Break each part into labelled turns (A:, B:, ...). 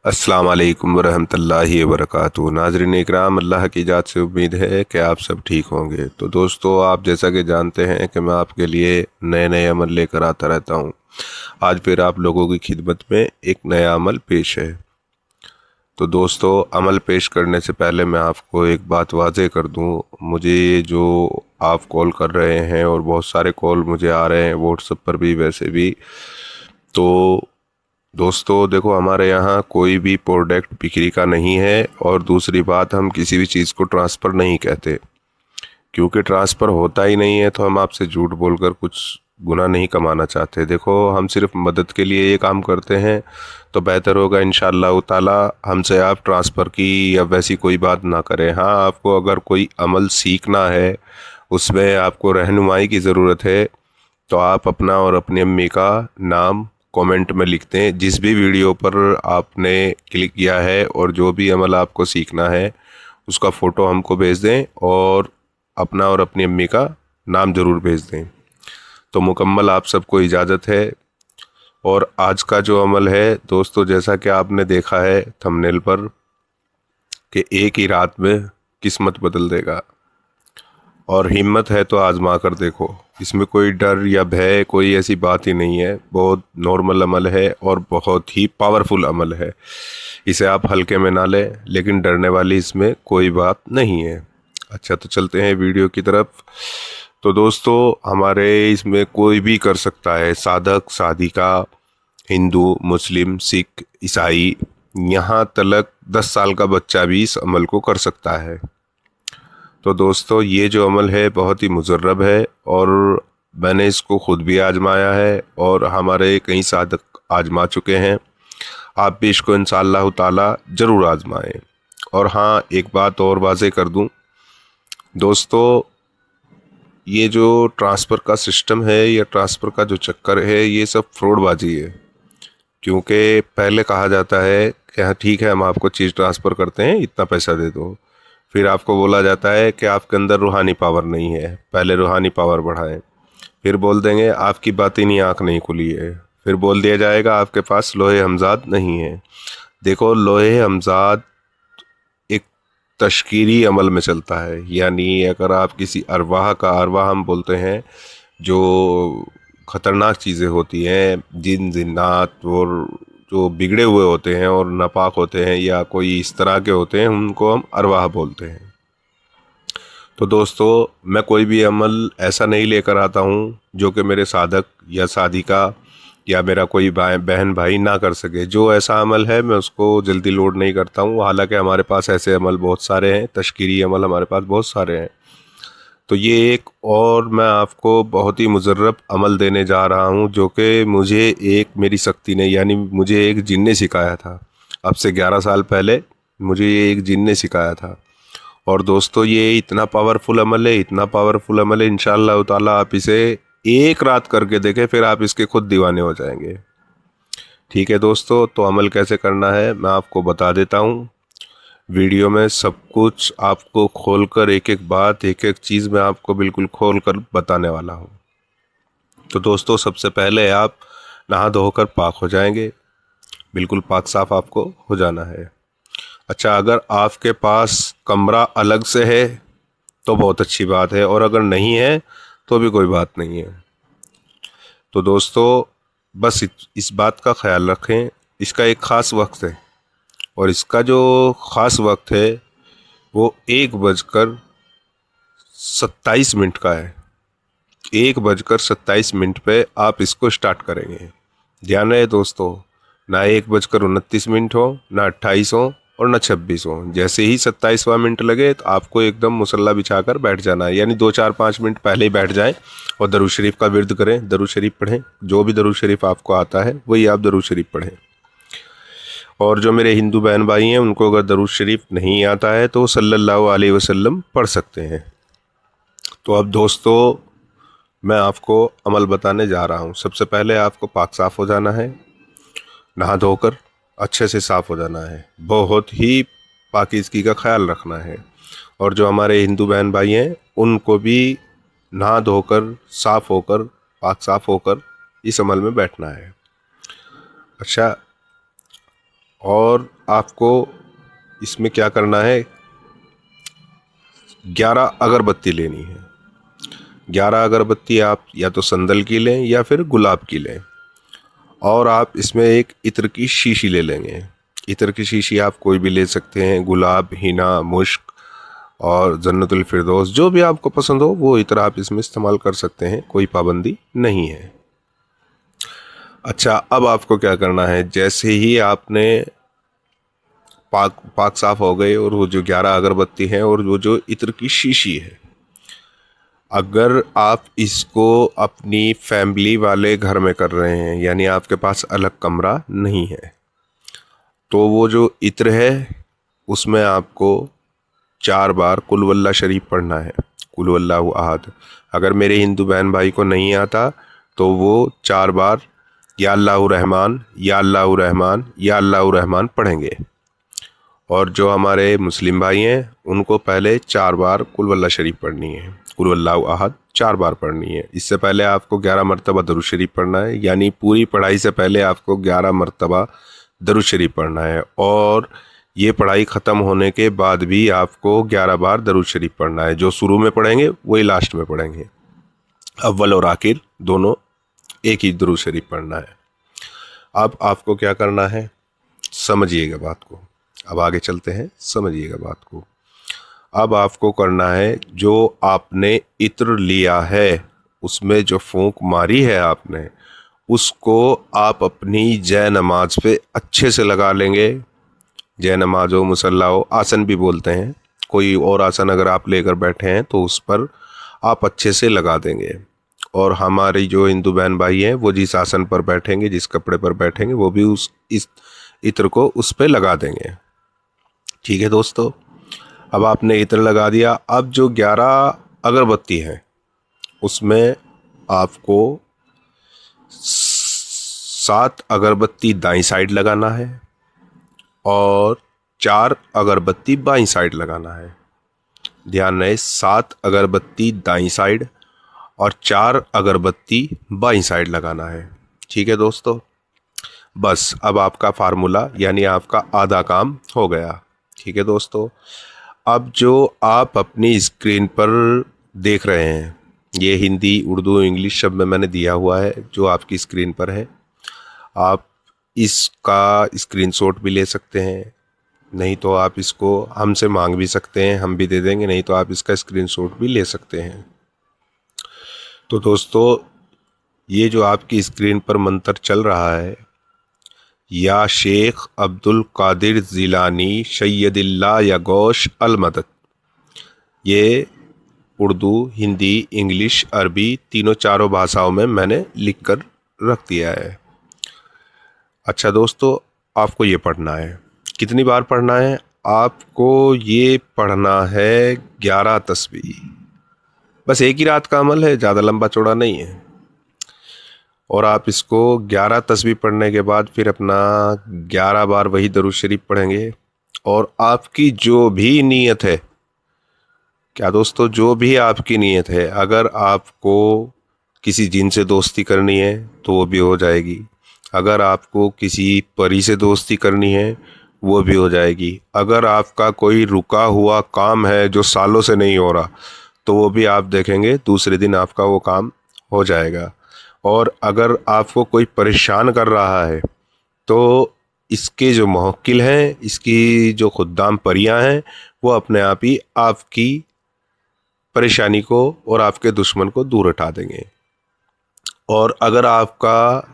A: अस्सलाम वालेकुम वरहमतुल्लाहि वबरकातुहू। नाज़रीन इकराम, अल्लाह की जात से उम्मीद है कि आप सब ठीक होंगे। तो दोस्तों, आप जैसा कि जानते हैं कि मैं आपके लिए नए नए अमल लेकर आता रहता हूं। आज फिर आप लोगों की खिदमत में एक नया अमल पेश है। तो दोस्तों, अमल पेश करने से पहले मैं आपको एक बात वाज़ेह कर दूं। मुझे ये जो आप कॉल कर रहे हैं और बहुत सारे कॉल मुझे आ रहे हैं व्हाट्सएप पर भी, वैसे भी, तो दोस्तों देखो, हमारे यहाँ कोई भी प्रोडक्ट बिक्री का नहीं है। और दूसरी बात, हम किसी भी चीज़ को ट्रांसफ़र नहीं कहते, क्योंकि ट्रांसफ़र होता ही नहीं है। तो हम आपसे झूठ बोलकर कुछ गुना नहीं कमाना चाहते। देखो, हम सिर्फ मदद के लिए ये काम करते हैं। तो बेहतर होगा इंशाअल्लाह ताला हमसे आप ट्रांसफ़र की या वैसी कोई बात ना करें। हाँ, आपको अगर कोई अमल सीखना है, उसमें आपको रहनुमाई की ज़रूरत है, तो आप अपना और अपनी अम्मी का नाम कमेंट में लिख दें। जिस भी वीडियो पर आपने क्लिक किया है और जो भी अमल आपको सीखना है, उसका फ़ोटो हमको भेज दें और अपना और अपनी अम्मी का नाम ज़रूर भेज दें। तो मुकम्मल आप सबको इजाज़त है। और आज का जो अमल है दोस्तों, जैसा कि आपने देखा है थंबनेल पर, कि एक ही रात में किस्मत बदल देगा। और हिम्मत है तो आजमा कर देखो। इसमें कोई डर या भय, कोई ऐसी बात ही नहीं है। बहुत नॉर्मल अमल है और बहुत ही पावरफुल अमल है। इसे आप हल्के में ना लें, लेकिन डरने वाली इसमें कोई बात नहीं है। अच्छा, तो चलते हैं वीडियो की तरफ। तो दोस्तों, हमारे इसमें कोई भी कर सकता है, साधक साधिका, हिंदू, मुस्लिम, सिख, ईसाई, यहाँ तलक 10 साल का बच्चा भी इस अमल को कर सकता है। तो दोस्तों, ये जो अमल है बहुत ही मुजर्रब है और मैंने इसको ख़ुद भी आजमाया है और हमारे कई साधक आजमा चुके हैं। आप भी इसको इंशाअल्लाह ताला ज़रूर आजमाएं। और हाँ, एक बात और वाज़ेह कर दूं दोस्तों, ये जो ट्रांसफ़र का सिस्टम है या ट्रांसफ़र का जो चक्कर है, ये सब फ्रॉडबाजी है। क्योंकि पहले कहा जाता है कि हाँ ठीक है, हम आपको चीज़ ट्रांसफ़र करते हैं, इतना पैसा दे दो। फिर आपको बोला जाता है कि आपके अंदर रूहानी पावर नहीं है, पहले रूहानी पावर बढ़ाएं। फिर बोल देंगे आपकी बातिनी आँख नहीं खुली है। फिर बोल दिया जाएगा आपके पास लोहे हमजाद नहीं है। देखो, लोहे हमजाद एक तश्कीरी अमल में चलता है। यानी अगर आप किसी अरवाह का, अरवाह हम बोलते हैं जो ख़तरनाक चीज़ें होती हैं, जिन जिन्नात और जो बिगड़े हुए होते हैं और नापाक होते हैं या कोई इस तरह के होते हैं, उनको हम अरवाह बोलते हैं। तो दोस्तों, मैं कोई भी अमल ऐसा नहीं लेकर आता हूँ जो कि मेरे साधक या साधिका या मेरा कोई बहन भाई ना कर सके। जो ऐसा अमल है मैं उसको जल्दी लोड नहीं करता हूँ। हालांकि हमारे पास ऐसे अमल बहुत सारे हैं, तश्कीरी अमल हमारे पास बहुत सारे हैं। तो ये एक और मैं आपको बहुत ही मुजर्रब अमल देने जा रहा हूँ, जो कि मुझे एक मेरी शक्ति ने, यानी मुझे एक जिन ने सिखाया था। अब से 11 साल पहले मुझे ये एक जिन ने सिखाया था। और दोस्तों, ये इतना पावरफुल अमल है, इतना पावरफुल अमल है, इंशाअल्लाह ताला आप इसे एक रात करके देखें, फिर आप इसके खुद दीवाने हो जाएंगे। ठीक है दोस्तों, तो अमल कैसे करना है मैं आपको बता देता हूँ। वीडियो में सब कुछ आपको खोलकर, एक एक बात, एक एक चीज़ मैं आपको बिल्कुल खोल कर बताने वाला हूँ। तो दोस्तों, सबसे पहले आप नहा धोकर पाक हो जाएंगे। बिल्कुल पाक साफ आपको हो जाना है। अच्छा, अगर आपके पास कमरा अलग से है तो बहुत अच्छी बात है, और अगर नहीं है तो भी कोई बात नहीं है। तो दोस्तों, बस इस बात का ख्याल रखें, इसका एक ख़ास वक्त है। और इसका जो ख़ास वक्त है वो 1:27 का है। 1:27 पे आप इसको स्टार्ट करेंगे। ध्यान रहे दोस्तों, ना 1:29 हो, ना 28 हो और ना 26 हो। जैसे ही 27वां मिनट लगे तो आपको एकदम मुसल्ला बिछाकर बैठ जाना है। यानी 2-4-5 मिनट पहले ही बैठ जाएं और दरूद शरीफ का विर्द करें, दरूद शरीफ पढ़ें। जो भी दरूद शरीफ आपको आता है वही आप दरूद शरीफ पढ़ें। और जो मेरे हिंदू बहन भाई हैं, उनको अगर दरूद शरीफ नहीं आता है तो सल्लल्लाहु अलैहि वसल्लम पढ़ सकते हैं। तो अब दोस्तों, मैं आपको अमल बताने जा रहा हूँ। सबसे पहले आपको पाक साफ़ हो जाना है, नहा धोकर अच्छे से साफ़ हो जाना है। बहुत ही पाकीज़गी का ख्याल रखना है। और जो हमारे हिंदू बहन भाई हैं, उनको भी नहा धोकर, साफ़ होकर, पाक साफ़ होकर इस अमल में बैठना है। अच्छा, और आपको इसमें क्या करना है, 11 अगरबत्ती लेनी है। 11 अगरबत्ती आप या तो संदल की लें या फिर गुलाब की लें, और आप इसमें एक इत्र की शीशी ले लेंगे। इत्र की शीशी आप कोई भी ले सकते हैं, गुलाब, हिना, मुश्क और जन्नतुल फिरदौस, जो भी आपको पसंद हो वो इत्र आप इसमें इस्तेमाल कर सकते हैं, कोई पाबंदी नहीं है। अच्छा, अब आपको क्या करना है, जैसे ही आपने पाक साफ हो गए और वो जो 11 अगरबत्ती हैं और वो जो इत्र की शीशी है, अगर आप इसको अपनी फैमिली वाले घर में कर रहे हैं, यानी आपके पास अलग कमरा नहीं है, तो वो जो इत्र है उसमें आपको 4 बार कुल वल्लाह शरीफ पढ़ना है, कुल वल्लाहु अहद। अगर मेरे हिंदू बहन भाई को नहीं आता तो वो 4 बार या अल्लाहु रहमान, या अल्लाहु रहमान, या अल्लाहु रहमान पढ़ेंगे। और जो हमारे मुस्लिम भाई हैं उनको पहले 4 बार कुल वल्लाह शरीफ पढ़नी है, कुल वल्लाहु अहद 4 बार पढ़नी है। इससे पहले आपको 11 मरतबा दरूद शरीफ पढ़ना है, यानी पूरी पढ़ाई से पहले आपको 11 मरतबा दरूद शरीफ पढ़ना है। और ये पढ़ाई ख़त्म होने के बाद भी आपको 11 बार दरूद शरीफ पढ़ना है। जो शुरू में पढ़ेंगे वही लास्ट में पढ़ेंगे, अव्वल और आखिर दोनों एक ही दरूद शरीफ पढ़ना है। अब आपको क्या करना है, समझिएगा बात को। अब आगे चलते हैं, समझिएगा बात को। अब आपको करना है, जो आपने इत्र लिया है उसमें जो फूंक मारी है आपने, उसको आप अपनी जय नमाज पे अच्छे से लगा लेंगे। जय नमाज हो, मुसल्ला हो, आसन भी बोलते हैं, कोई और आसन अगर आप लेकर बैठे हैं तो उस पर आप अच्छे से लगा देंगे। और हमारी जो हिंदू बहन भाई हैं वो जिस आसन पर बैठेंगे, जिस कपड़े पर बैठेंगे, वो भी इस इत्र को उस पर लगा देंगे। ठीक है दोस्तों, अब आपने इत्र लगा दिया। अब जो 11 अगरबत्ती हैं उसमें आपको 7 अगरबत्ती दाईं साइड लगाना है और 4 अगरबत्ती बाईं साइड लगाना है। ध्यान रहे, 7 अगरबत्ती दाईं साइड और 4 अगरबत्ती बाईं साइड लगाना है। ठीक है दोस्तों, बस अब आपका फार्मूला यानी आपका आधा काम हो गया। ठीक है दोस्तों, अब जो आप अपनी स्क्रीन पर देख रहे हैं, ये हिंदी, उर्दू, इंग्लिश शब्द में मैंने दिया हुआ है जो आपकी स्क्रीन पर है। आप इसका स्क्रीनशॉट भी ले सकते हैं, नहीं तो आप इसको हमसे मांग भी सकते हैं, हम भी दे देंगे, नहीं तो आप इसका स्क्रीनशॉट भी ले सकते हैं। तो दोस्तों, ये जो आपकी स्क्रीन पर मंत्र चल रहा है, या शेख अब्दुल कादिर जिलानी सैयदिल्ला या गौश अल मदद, ये उर्दू, हिंदी, इंग्लिश, अरबी तीनों चारों भाषाओं में मैंने लिख कर रख दिया है। अच्छा दोस्तों, आपको ये पढ़ना है। कितनी बार पढ़ना है? आपको ये पढ़ना है 11 तस्बीह। बस एक ही रात का अमल है, ज़्यादा लंबा चौड़ा नहीं है। और आप इसको 11 तस्बीह पढ़ने के बाद फिर अपना 11 बार वही दरूद शरीफ पढ़ेंगे। और आपकी जो भी नीयत है, क्या दोस्तों, जो भी आपकी नीयत है, अगर आपको किसी जिन से दोस्ती करनी है तो वो भी हो जाएगी, अगर आपको किसी परी से दोस्ती करनी है वो भी हो जाएगी, अगर आपका कोई रुका हुआ काम है जो सालों से नहीं हो रहा तो वो भी आप देखेंगे दूसरे दिन आपका वो काम हो जाएगा। और अगर आपको कोई परेशान कर रहा है तो इसके जो मुवक्किल हैं, इसकी जो खुद्दाम परियां हैं, वो अपने आप ही आपकी परेशानी को और आपके दुश्मन को दूर हटा देंगे। और अगर आपका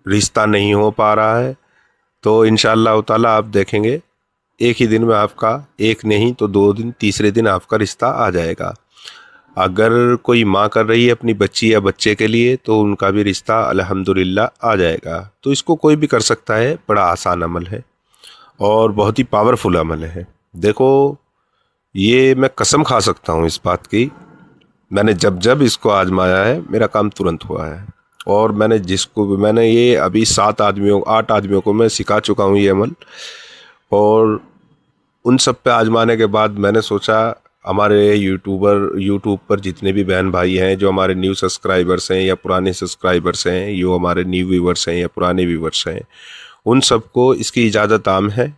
A: रिश्ता नहीं हो पा रहा है तो इंशाअल्लाह ताला आप देखेंगे एक ही दिन में आपका, एक नहीं तो 2 दिन, तीसरे दिन आपका रिश्ता आ जाएगा। अगर कोई माँ कर रही है अपनी बच्ची या बच्चे के लिए तो उनका भी रिश्ता अल्हम्दुलिल्लाह आ जाएगा। तो इसको कोई भी कर सकता है, बड़ा आसान अमल है और बहुत ही पावरफुल अमल है। देखो, ये मैं कसम खा सकता हूँ इस बात की, मैंने जब जब इसको आजमाया है मेरा काम तुरंत हुआ है। और मैंने ये अभी 8 आदमियों को मैं सिखा चुका हूँ ये अमल। और उन सब पे आजमाने के बाद मैंने सोचा, हमारे यूट्यूब पर जितने भी बहन भाई हैं जो हमारे न्यू सब्सक्राइबर्स हैं या पुराने सब्सक्राइबर्स हैं, जो हमारे न्यू व्यूवर्स हैं या पुराने व्यूवर्स हैं, उन सबको इसकी इजाज़त आम है।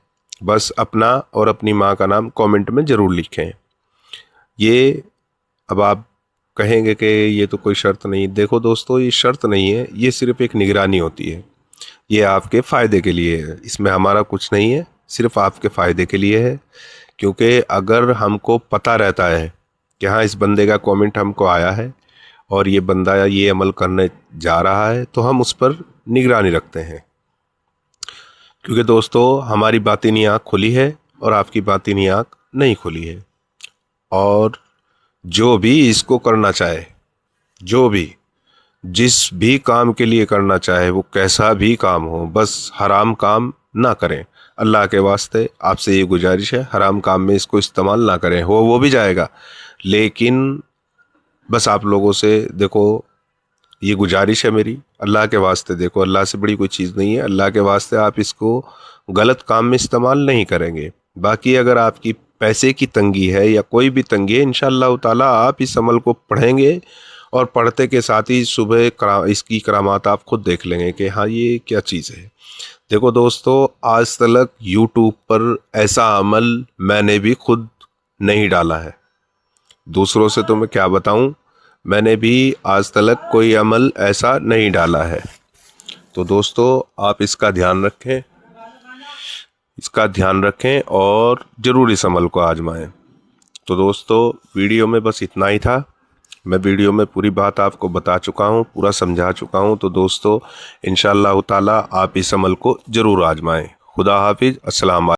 A: बस अपना और अपनी माँ का नाम कमेंट में ज़रूर लिखें। ये अब आप कहेंगे कि ये तो कोई शर्त नहीं। देखो दोस्तों, ये शर्त नहीं है, ये सिर्फ एक निगरानी होती है। ये आपके फ़ायदे के लिए है, इसमें हमारा कुछ नहीं है, सिर्फ आपके फ़ायदे के लिए है। क्योंकि अगर हमको पता रहता है कि हाँ, इस बंदे का कमेंट हमको आया है और ये बंदा ये अमल करने जा रहा है, तो हम उस पर निगरानी रखते हैं। क्योंकि दोस्तों, हमारी बातिनी आँख खुली है और आपकी बातिनी आँख नहीं खुली है। और जो भी इसको करना चाहे, जो भी जिस भी काम के लिए करना चाहे, वो कैसा भी काम हो, बस हराम काम ना करें। अल्लाह के वास्ते आपसे ये गुजारिश है, हराम काम में इसको इस्तेमाल ना करें। वो भी जाएगा, लेकिन बस आप लोगों से देखो, ये गुजारिश है मेरी, अल्लाह के वास्ते देखो, अल्लाह से बड़ी कोई चीज़ नहीं है, अल्लाह के वास्ते आप इसको गलत काम में इस्तेमाल नहीं करेंगे। बाकी अगर आपकी पैसे की तंगी है या कोई भी तंगी है, इंशाअल्लाह ताला आप इस अमल को पढ़ेंगे और पढ़ते के साथ ही सुबह इसकी करामात आप खुद देख लेंगे कि हाँ, ये क्या चीज़ है। देखो दोस्तों, आज तक यूट्यूब पर ऐसा अमल मैंने भी खुद नहीं डाला है। दूसरों से तो मैं क्या बताऊं, मैंने भी आज तक कोई अमल ऐसा नहीं डाला है। तो दोस्तों, आप इसका ध्यान रखें और ज़रूर इस अमल को आजमाएं। तो दोस्तों, वीडियो में बस इतना ही था। मैं वीडियो में पूरी बात आपको बता चुका हूँ, पूरा समझा चुका हूँ। तो दोस्तों, इंशाअल्लाह ताला आप इस अमल को ज़रूर आजमाएं। खुदा हाफिज़। अस्सलाम वालेकुम।